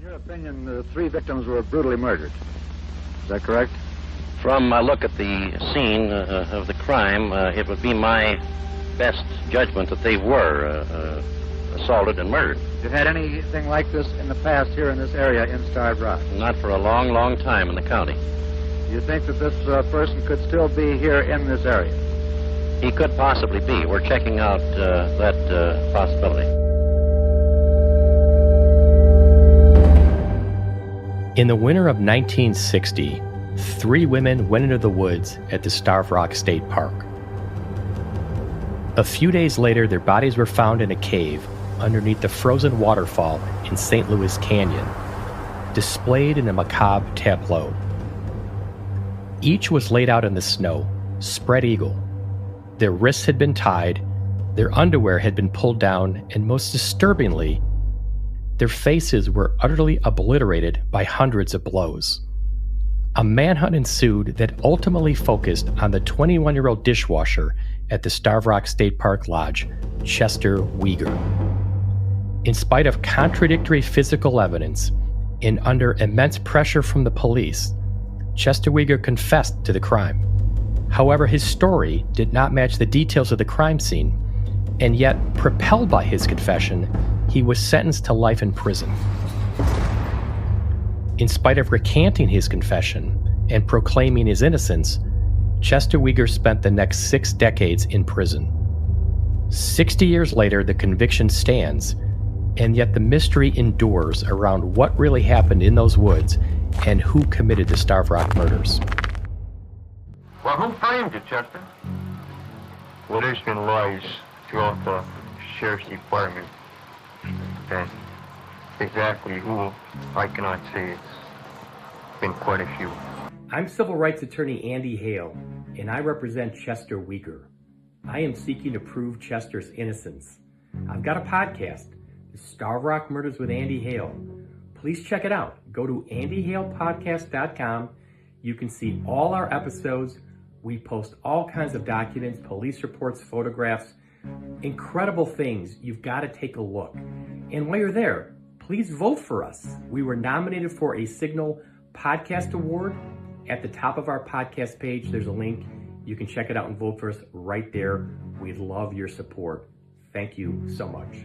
your opinion, the three victims were brutally murdered. Is that correct? From a look at the scene of the crime, it would be my best judgment that they were assaulted and murdered. You had anything like this in the past here in this area in Starved Rock? Not for a long, long time in the county. Do you think that this person could still be here in this area? He could possibly be. We're checking out that possibility. In the winter of 1960, 3 women went into the woods at the Starved Rock State Park. A few days later, their bodies were found in a cave underneath the frozen waterfall in St. Louis Canyon, displayed in a macabre tableau. Each was laid out in the snow, spread eagle. Their wrists had been tied, their underwear had been pulled down, and most disturbingly, their faces were utterly obliterated by hundreds of blows. A manhunt ensued that ultimately focused on the 21-year-old dishwasher at the Starved Rock State Park Lodge, Chester Weger. In spite of contradictory physical evidence and under immense pressure from the police, Chester Weger confessed to the crime. However, his story did not match the details of the crime scene, and yet, propelled by his confession, he was sentenced to life in prison. In spite of recanting his confession and proclaiming his innocence, Chester Weger spent the next 6 decades in prison. 60 years later, the conviction stands, and yet the mystery endures around what really happened in those woods and who committed the Starved Rock murders. Well, who framed you, Chester? Well, there's been lies throughout the sheriff's department. And exactly who, I cannot say. It's been quite a few. I'm civil rights attorney Andy Hale, and I represent Chester Weger. I am seeking to prove Chester's innocence. I've got a podcast, The Starved Rock Murders with Andy Hale. Please check it out. Go to andyhalepodcast.com. You can see all our episodes. We post all kinds of documents, police reports, photographs, incredible things. You've got to take a look. And while you're there, please vote for us. We were nominated for a Signal Podcast Award. At the top of our podcast page, there's a link. You can check it out and vote for us right there. We'd love your support. Thank you so much.